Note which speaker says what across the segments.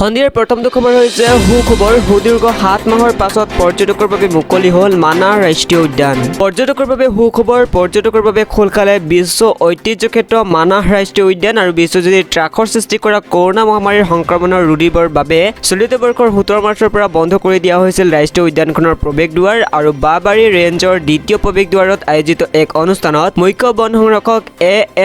Speaker 1: সন্ধিয়াৰ প্ৰথমটো খবৰ হৈছে সুখবৰ। সুদীৰ্ঘ 7 মাহৰ পাছত পৰ্যটকৰ বাবে মুকলি হ'ল মানাহ ৰাষ্ট্ৰীয় উদ্যান। পৰ্যটকৰ বাবে সুখবৰ। পৰ্যটকৰ বাবে খোল খালে বিশ্ব ঐতিহ্য ক্ষেত্ৰ মানাহ ৰাষ্ট্ৰীয় উদ্যান আৰু বিশ্বজুৰি ত্ৰাসৰ সৃষ্টি কৰা কৰোনা মহামাৰীৰ সংক্ৰমণৰ ৰোধৰ বাবে চলিত বৰ্ষৰ 17 মাৰ্চৰ পৰা বন্ধ কৰি দিয়া হৈছিল ৰাষ্ট্ৰীয় উদ্যানখনৰ প্ৰৱেশদ্বাৰ আৰু বাবাৰী ৰেঞ্জৰ দ্বিতীয় প্ৰৱেশদ্বাৰত আয়োজিত এক অনুষ্ঠানত মুখ্য বন সংৰক্ষক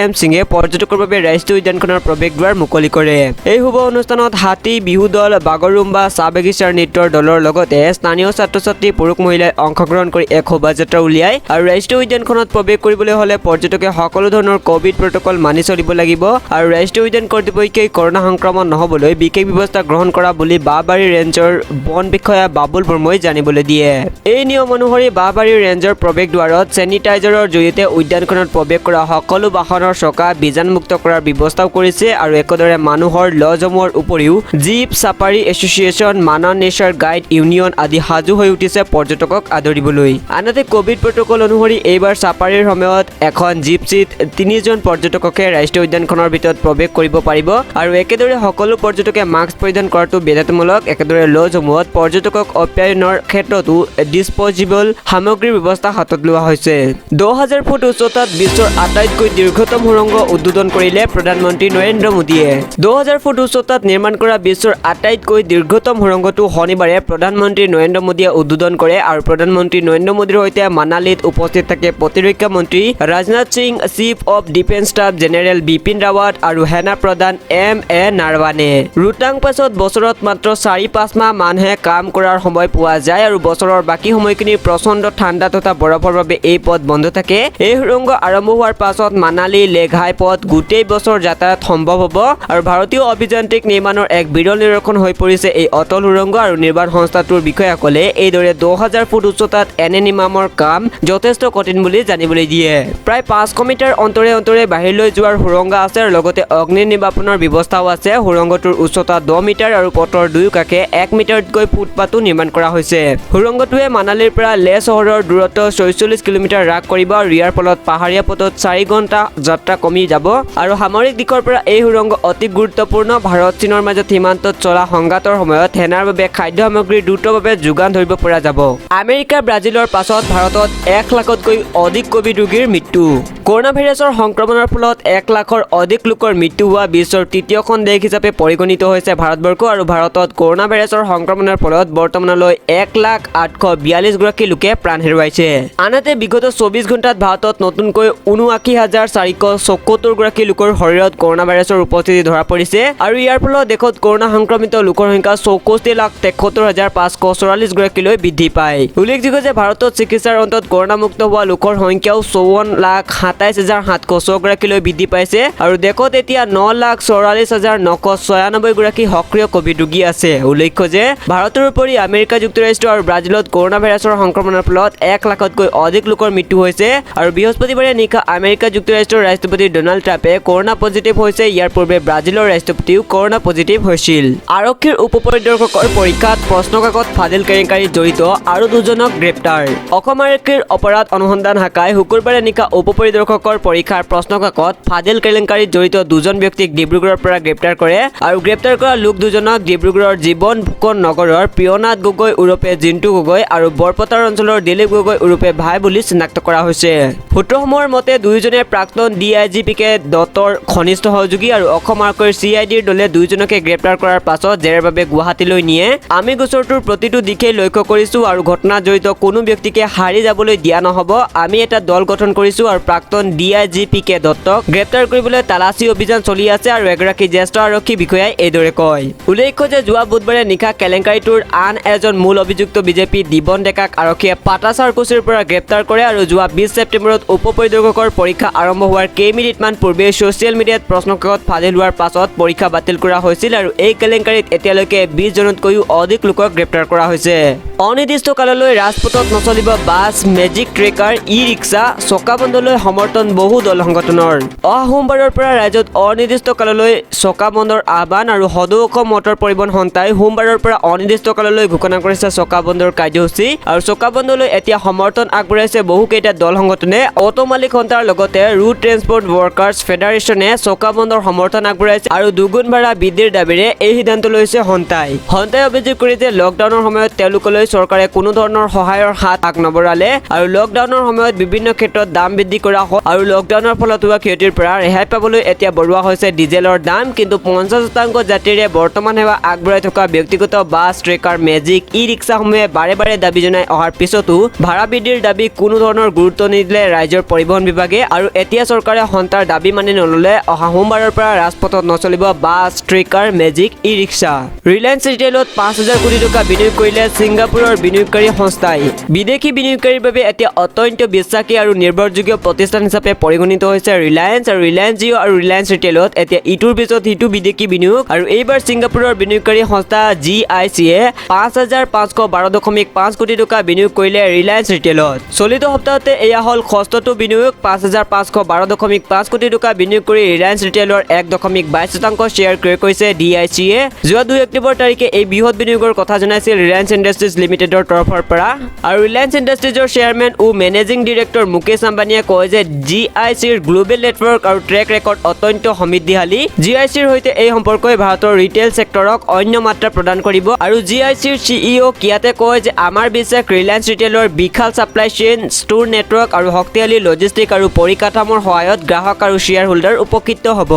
Speaker 1: এম সিঙে পৰ্যটকৰ বাবে ৰাষ্ট্ৰীয় উদ্যানখনৰ প্ৰৱেশদ্বাৰ মুকলি কৰে। এই শুভ অনুষ্ঠানত হাতী বিহু দল, বাগৰুম্বা, চাহ বাগিচাৰ নৃত্যৰ দলৰ লগতে স্থানীয় ছাত্ৰ-ছাত্ৰী, পুৰুষ মহিলাই অংশগ্ৰহণ কৰি এক শোভাযাত্ৰা উলিয়ায় আৰু ৰাষ্ট্ৰীয় উদ্যানখনত প্ৰৱেশ কৰিবলৈ হ'লে পৰ্যটকে সকলো ধৰণৰ কোভিড প্ৰট'কল মানি চলিব লাগিব আৰু ৰাষ্ট্ৰীয় উদ্যান কৰ্তৃপক্ষই কৰোনা সংক্ৰমণ নহ'বলৈ বিশেষ ব্যৱস্থা গ্ৰহণ কৰা বুলি বাবাৰী ৰেঞ্জৰ বন বিষয়া বাবুল বৰ্মই জানিবলৈ দিয়ে। এই নিয়ম অনুসৰি বাবাৰী ৰেঞ্জৰ প্ৰৱেশদ্বাৰত ছেনিটাইজাৰৰ জৰিয়তে উদ্যানখনত প্ৰৱেশ কৰা সকলো বাহনৰ চকা বীজাণুমুক্ত কৰাৰ ব্যৱস্থাও কৰিছে আৰু একেদৰে মানুহৰ লজসমূহৰ উপৰিও jeep safari association, Manas nature guide union আদি সাজু হৈ উঠিছে পৰ্যটকক আদৰিবলৈ। আনহাতে কোভিড প্ৰট'কল অনুসৰি এইবাৰ ছাফাৰীৰ সময়ত এখন জিপচিত 3 জন পৰ্যটককে ৰাষ্ট্ৰীয় উদ্যানখনৰ ভিতৰত প্ৰৱেশ কৰিব পাৰিব আৰু একেদৰে সকলো পৰ্যটকে মাস্ক পৰিধান কৰাটো বাধ্যতামূলক। একেদৰে লজসমূহত পৰ্যটকক আপ্যায়নৰ ক্ষেত্ৰতো ডিছপ'জিবল সামগ্ৰীৰ ব্যৱস্থা হাতত লোৱা হৈছে। 10,000 ফুট উচ্চতাত বিশ্বৰ আটাইতকৈ দীৰ্ঘতম সুৰংগ উদ্বোধন কৰিলে প্ৰধানমন্ত্ৰী নৰেন্দ্ৰ মোদীয়ে। 10,000 ফুট উচ্চতাত নিৰ্মাণ কৰা বিশ্বৰ আটাইতকৈ দীৰ্ঘতম সুৰংগটো শনিবাৰে প্ৰধানমন্ত্ৰী নৰেন্দ্ৰ মোদীয়ে উদ্বোধন কৰে আৰু প্ৰধানমন্ত্ৰী নৰেন্দ্ৰ মোদীৰ সৈতে মানালীত উপস্থিত থাকে প্ৰতিৰক্ষা মন্ত্ৰী Rajnath Singh, chief of defence staff general Bipin Rawat আৰু সেনা প্ৰধান এম.এ. নাৰৱানে। ৰোহতাং পাছত বছৰত মাত্ৰ 4-5 মাহ মানুহে কাম কৰাৰ সময় পোৱা যায় আৰু বছৰৰ বাকী সময়খিনি প্ৰচণ্ড ঠাণ্ডা তথা বৰফৰ বাবে এই পথ বন্ধ থাকে। এই সুৰংগ আৰম্ভ হোৱাৰ পাছত মানালী লেঘাই পথ গোটেই বছৰ যাতায়াত সম্ভৱ হ'ব আৰু ভাৰতীয় অভিযান্ত্ৰিক নিৰ্মাণৰ এক বিৰল নিদৰ্শন হৈ পৰিছে এই অটল সুৰংগ আৰু নিৰ্মাণ সংস্থাটোৰ বিষয়াসকলে এইদৰে 10,000 ফুট উচ্চতাত এনে নিৰ্মাণৰ কাম যথেষ্ট কঠিন বুলি জানিবলৈ দিয়ে। প্ৰায় 500 মিটাৰ অন্তৰে অন্তৰে বাহিৰলৈ যোৱাৰ সুৰংগ আছে আৰু লগতে অগ্নি নিৰ্বাপনৰ ব্যৱস্থাও আছে। সুৰংগটোৰ উচ্চতা 10 মিটাৰ আৰু পথৰ দুয়োকাষে 1 মিটাৰতকৈ ফুটপাতো নিৰ্মাণ কৰা হৈছে। সুৰংগটোৱে মানালীৰ পৰা লেহ চহৰৰ দূৰত্ব 46 কিলোমিটাৰ হ্ৰাস কৰিব আৰু ইয়াৰ ফলত পাহাৰীয়া পথত 4 ঘণ্টা যাত্ৰা কমি যাব আৰু সামৰিক দিশৰ পৰা এই সুৰংগ অতি গুৰুত্বপূৰ্ণ। ভাৰত চীনৰ মাজত সীমান্তত চলা সংঘাতৰ সময়ত সেনাৰ বাবে খাদ্য সামগ্ৰী দ্ৰুতভাৱে যোগান ধৰিব পৰা যাব। আমেৰিকা, ব্ৰাজিলৰ পাছত ভাৰতত 1 লাখতকৈ অধিক কোভিড ৰোগীৰ মৃত্যু। কৰোনা ভাইৰাছৰ সংক্ৰমণৰ ফলত 1 লাখৰ অধিক লোকৰ মৃত্যু হোৱা বিশ্বৰ তৃতীয়খন দেশ হিচাপে পৰিগণিত হৈছে ভাৰতবৰ্ষ আৰু ভাৰতত কৰোনা ভাইৰাছৰ সংক্ৰমণৰ ফলত বৰ্তমানলৈ 1,08,42 গৰাকী লোকে প্ৰাণ হেৰুৱাইছে। আনহাতে বিগত 24 ঘণ্টাত ভাৰতত নতুনকৈ 79,474 গৰাকী লোকৰ শৰীৰত কৰোনা ভাইৰাছৰ উপস্থিতি ধৰা পৰিছে আৰু ইয়াৰ ফলত দেশত কৰোনা সংক্ৰমিত লোকৰ সংখ্যা 64,73,544 গৰাকীলৈ বৃদ্ধি পায়। উল্লেখযোগ্য যে ভাৰতত চিকিৎসাৰ অন্তত কৰোনামুক্ত হোৱা লোকৰ সংখ্যাও 54,27,706 গৰাকীলৈ বৃদ্ধি পাইছে আৰু দেশত এতিয়া 9,44,996 গৰাকী সক্ৰিয় কোভিড ৰোগী আছে। উল্লেখ্য যে ভাৰতৰ উপৰি আমেৰিকা যুক্তৰাষ্ট্ৰ আৰু ব্ৰাজিলত কৰোনা ভাইৰাছৰ সংক্ৰমণৰ ফলত 1 লাখতকৈ অধিক লোকৰ মৃত্যু হৈছে আৰু বৃহস্পতিবাৰে নিশা আমেৰিকা যুক্তৰাষ্ট্ৰৰ ৰাষ্ট্ৰপতি ডনাল্ড ট্ৰাম্পে কৰোনা পজিটিভ হৈছে। ইয়াৰ পূৰ্বে ব্ৰাজিলৰ ৰাষ্ট্ৰপতিও কৰোনা পজিটিভ হৈছিল। আৰক্ষীৰ উপ পৰিদৰ্শকৰ পৰীক্ষাত প্ৰশ্নকাকত ফাদিল কেলেংকাৰীত জড়িত আৰু 2জনক গ্ৰেপ্তাৰ। অসম আৰক্ষীৰ অপৰাধ অনুসন্ধান শাখাই শুকুৰবাৰে নিশা উপ পৰিদৰ্শকৰ পৰীক্ষাৰ প্ৰশ্নকাকত ফাদিল কেলেংকাৰীত জড়িত 2জন ব্যক্তিক ডিব্ৰুগড়ৰ পৰা গ্ৰেপ্তাৰ কৰে আৰু গ্ৰেপ্তাৰ কৰা লোক 2জনক ডিব্ৰুগড়ৰ জীৱন ফুকন নগৰৰ প্ৰিয়নাথ গগৈ ওৰফে জিন্তু গগৈ আৰু বৰপথাৰ অঞ্চলৰ দিলীপ গগৈ ওৰফে ভাই বুলি চিনাক্ত কৰা হৈছে। সূত্ৰসমূহৰ মতে দুয়োজনে প্ৰাক্তন DIGP-কে দত্তৰ ঘনিষ্ঠ সহযোগী আৰু অসম আৰক্ষীৰ CID-ৰ দলে 2জনকে গ্ৰেপ্তাৰ কৰাৰ পাছত জেৰাৰ বাবে গুৱাহাটীলৈ নিয়ে। আমি গোচৰটোৰ প্ৰতিটো দিশেই লক্ষ্য কৰিছো আৰু ঘটনাত জড়িত কোনো ব্যক্তিকে হাৰি যাবলৈ দিয়া নহ'ব। আমি এটা দল গঠন কৰিছো আৰু প্ৰাক্তন DIGP-কে দত্তক গ্ৰেপ্তাৰ কৰিবলৈ তালাচী অভিযান চলি আছে আৰু এগৰাকী জ্যেষ্ঠ আৰক্ষী বিষয়াই এইদৰে কয়। উল্লেখ্য যে যোৱা বুধবাৰে নিশা কেলেংকাৰীটোৰ আন এজন মূল অভিযুক্ত বিজেপি দিবন ডেকাক আৰক্ষীয়ে পাটাচাৰকুছিৰ পৰা গ্ৰেপ্তাৰ কৰে আৰু যোৱা 20 ছেপ্টেম্বৰত উপ পৰিদৰ্শকৰ পৰীক্ষা আৰম্ভ হোৱাৰ কেইমিনিটমান পূৰ্বে ছ'চিয়েল মিডিয়াত প্ৰশ্নকাকত ফাদিল হোৱাৰ পাছত পৰীক্ষা বাতিল কৰা হৈছিল আৰু এই কেলেংকাৰীত এতিয়ালৈকে 20 জনতকৈও অধিক লোকক গ্ৰেপ্তাৰ কৰা হৈছে। অনিৰ্দিষ্ট কাললৈ ৰাজপথত নচলিব বাছ, মেজিক ট্ৰেকাৰ, ই-ৰিক্সা, চকা বন্ধলৈ সমৰ্থন বহু দল সংগঠনৰ। অহা সোমবাৰৰ পৰা ৰাজ্যত অনিৰ্দিষ্ট কাললৈ চকা বন্ধৰ আহ্বান আৰু সদৌ অসম মটৰ পৰিবহণ সন্থাই সোমবাৰৰ পৰা অনিৰ্দিষ্ট কাললৈ ঘোষণা কৰিছে চকা বন্ধৰ কাৰ্যসূচী আৰু চকা বন্ধলৈ এতিয়া সমৰ্থন আগবঢ়াইছে বহুকেইটা দল সংগঠনে। অটো মালিক সন্থাৰ লগতে ৰোড ট্ৰেন্সপৰ্ট ৱৰ্কাৰ্ছ ফেডাৰেশ্যনে চকা বন্ধৰ সমৰ্থন আগবঢ়াইছে আৰু দুগুণ ভাড়া বৃদ্ধিৰ দাবীৰে এই সিদ্ধান্ত লৈছে সন্থাই। সন্থাই অভিযোগ কৰে যে লকডাউনৰ সময়ত তেওঁলোকলৈ চৰকাৰে কোনো ধৰণৰ সহায়ৰ হাত আগনবঢ়ালে আৰু লকডাউনৰ সময়ত বিভিন্ন ক্ষেত্ৰত দাম বৃদ্ধি কৰা হয় আৰু লকডাউনৰ ফলত হোৱা ক্ষতিৰ পৰা ৰেহাই পাবলৈ এতিয়া বঢ়োৱা হৈছে ডিজেলৰ দাম। কিন্তু 50% যাত্ৰীৰে বৰ্তমান সেৱা আগবঢ়াই থকা ব্যক্তিগত বাছ, ট্ৰেকাৰ, মেজিক, ই-ৰিক্সাসমূহে বাৰে বাৰে দাবী জনাই অহাৰ পিছতো ভাড়া বৃদ্ধিৰ দাবী কোনো ধৰণৰ গুৰুত্ব নিদিলে ৰাজ্যৰ পৰিবহণ বিভাগে আৰু এতিয়া চৰকাৰে সন্থাৰ দাবী মানি নললে অহা সোমবাৰৰ পৰা ৰাজপথত নচলিব bus, trekker, magic, e rickshaw. Reliance ৰিটেইলত 5,000 কোটি টকা বিনিয়োগ কৰিলে ছিংগাপুৰৰ বিনিয়োগকাৰী সংস্থাই। বিদেশী বিনিয়োগকাৰীৰ বাবে এতিয়া অত্যন্ত বিশ্বাসী আৰু নিৰ্ভৰযোগ্য প্ৰতিষ্ঠান হিচাপে পৰিগণিত হৈছে ৰিলায়েন্স আৰু ৰিলায়েন্স জিঅ' আৰু ৰিলায়েন্স ৰিটেইলত এতিয়া ইটোৰ পিছত সিটো বিদেশী বিনিয়োগ আৰু এইবাৰ ছিংগাপুৰৰ বিনিয়োগকাৰী সংস্থা GICয়ে 5,512.5 কোটি টকা বিনিয়োগ কৰিলে ৰিলায়েন্স ৰিটেইলত। চলিত সপ্তাহতে এয়া হ'ল ষষ্ঠটো বিনিয়োগ। 5,512.5 কোটি টকা বিনিয়োগ কৰি ৰিলায়েন্স ৰিটেইলৰ 1.22% শ্বেয়াৰ ক্ৰয় কৰিছে DICয়ে। যোৱা 2 অক্টোবৰ তাৰিখে এই বৃহৎ বিনিয়োগৰ কথা জনাইছিল ৰিলায়েন্স ইণ্ডাষ্ট্ৰিজ লিমিটেডৰ তৰফৰ পৰা আৰু ৰিলায়েন্স ইণ্ডাষ্ট্ৰিজৰ চেয়াৰমেন ও মেনেজিং ডিৰেক্টৰ মুকেশ আম্বানীয়ে কয় যে GICৰ গ্লোবেল নেটৱৰ্ক আৰু ট্ৰেক ৰেকৰ্ড অত্যন্ত সমৃদ্ধিশালী। GICৰ সৈতে এই সম্পৰ্কই ভাৰতৰ ৰিটেইল ছেক্টৰক অন্য মাত্ৰা প্ৰদান কৰিব আৰু GICৰ CEO কিয়াতে কয় যে আমাৰ বিশ্বাস ৰিলায়েন্স ৰিটেইলৰ বিশাল ছাপ্লাই চেইন, ষ্ট'ৰ নেটৱৰ্ক আৰু শক্তিশালী লজিষ্টিক আৰু পৰিকাঠামোৰ সহায়ত গ্ৰাহক আৰু শ্বেয়াৰ হোল্ডাৰ উপকৃত হ'ব।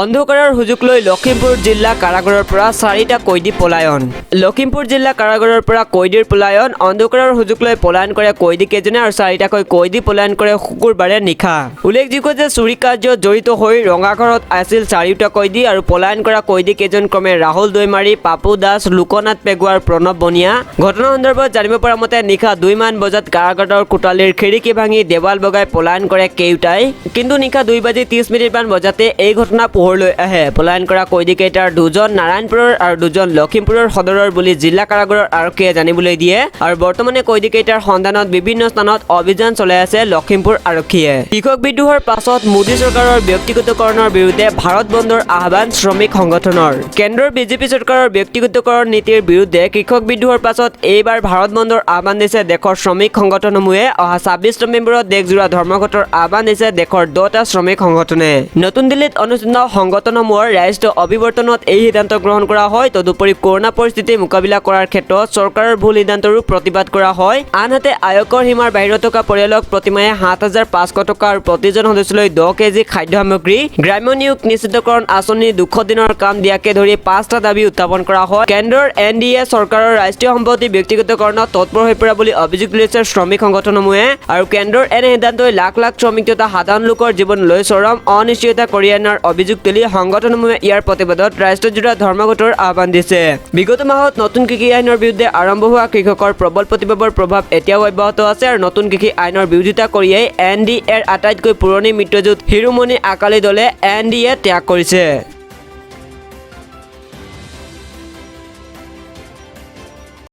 Speaker 1: অন্ধকাৰৰ সুযোগ লৈ লখিমপুৰ জিলা কাৰাগাৰৰ পৰা 4টা কয়দী পলায়ন। লখিমপুৰ জিলা কাৰাগাৰৰ পৰা কয়দীৰ পলায়ন। অন্ধকাৰৰ সুযোগ লৈ পলায়ন কৰে কয়দীকেইজনে আৰু 4টাকৈ কয়দী পলায়ন কৰে শুকুৰবাৰে নিশা। উল্লেখযোগ্য যে চুৰি কাৰ্যত জড়িত হৈ ৰঙাঘৰত আছিল 4টা কয়দী আৰু পলায়ন কৰা কয়দীকেইজন ক্ৰমে ৰাহুল দৈমাৰী, পাপু দাস, লোকনাথ পেগু আৰু প্ৰণৱ বনিয়া। ঘটনা সন্দৰ্ভত জানিব পৰা মতে নিশা 2 মান বজাত কাৰাগাৰৰ কোঠালীৰ খিৰিকী ভাঙি দেৱাল বগাই পলায়ন কৰে কেউটাই। কিন্তু নিশা 2:30 মান বজাতে এই ঘটনা পোহৰলৈ আহে। পলায়ন কৰা কয়দীকেইটাৰ 2জন নাৰায়ণপুৰৰ আৰু 2জন লখিমপুৰৰ সদৰৰ বুলি জিলা কাৰাগাৰৰ আৰক্ষীয়ে জানিবলৈ দিয়ে আৰু বৰ্তমানে কয়দীকেইটাৰ সন্ধানত বিভিন্ন স্থানত অভিযান চলাই আছে লখিমপুৰ আৰক্ষীয়ে। কৃষক বিদ্ৰোহৰ পাছত মোদী চৰকাৰৰ ব্যক্তিগতকৰণৰ বিৰুদ্ধে ভাৰত বন্ধৰ আহ্বান শ্ৰমিক সংগঠনৰ। কেন্দ্ৰৰ বিজেপি চৰকাৰৰ ব্যক্তিগতকৰণ নীতিৰ বিৰুদ্ধে কৃষক বিদ্ৰোহৰ পাছত এইবাৰ ভাৰত বন্ধৰ আহ্বান দিছে দেশৰ শ্ৰমিক সংগঠনসমূহে। অহা 26 নৱেম্বৰত দেশজোৰা ধৰ্মঘটৰ আহ্বান দিছে দেশৰ 10টা শ্ৰমিক সংগঠনে। নতুন দিল্লীত অনুষ্ঠিত সংগঠনসমূহৰ ৰাষ্ট্ৰীয় অভিৱৰ্তনত এই সিদ্ধান্ত গ্ৰহণ কৰা হয়। তদুপৰি কৰোনা পৰিস্থিতি মোকাবিলা কৰাৰ ক্ষেত্ৰত চৰকাৰৰ ভুল সিদ্ধান্তৰো প্ৰতিবাদ কৰা হয়। আনহাতে আয়কৰ সীমাৰ বাহিৰত থকা পৰিয়ালক প্ৰতিমাহে 7,500 টকা আৰু প্ৰতিজন সদস্যলৈ 10 কেজি খাদ্য সামগ্ৰী, গ্ৰাম্য নিয়োগ নিশ্চিতকৰণ আঁচনি 200 দিনৰ কাম দিয়াকে ধৰি 5টা দাবী উত্থাপন কৰা হয়। কেন্দ্ৰৰ NDA চৰকাৰৰ ৰাষ্ট্ৰীয় সম্পত্তি ব্যক্তিগতকৰণত তৎপৰ হৈ পৰা বুলি অভিযোগ তুলিছে শ্ৰমিক সংগঠনসমূহে আৰু কেন্দ্ৰৰ এনে সিদ্ধান্তই লাখ লাখ শ্ৰমিক তথা সাধাৰণ লোকৰ জীৱনলৈ চৰম অনিশ্চয়তা কঢ়িয়াই অনাৰ অভিযোগ তুলি সংগঠনসমূহে ইয়াৰ প্ৰতিবাদত ৰাষ্ট্ৰজোৰা ধৰ্মঘটৰ আহ্বান দিছে। বিগত মাহত নতুন কৃষি আইনৰ বিৰুদ্ধে আৰম্ভ হোৱা কৃষকৰ প্ৰবল প্ৰতিবাদৰ প্ৰভাৱ এতিয়াও অব্যাহত আছে আৰু নতুন কৃষি আইনৰ বিৰোধিতা কৰিয়েই NDAৰ আটাইতকৈ পুৰণি মিত্ৰজোঁট শিৰোমণি আকালি দলে NDA ত্যাগ কৰিছে।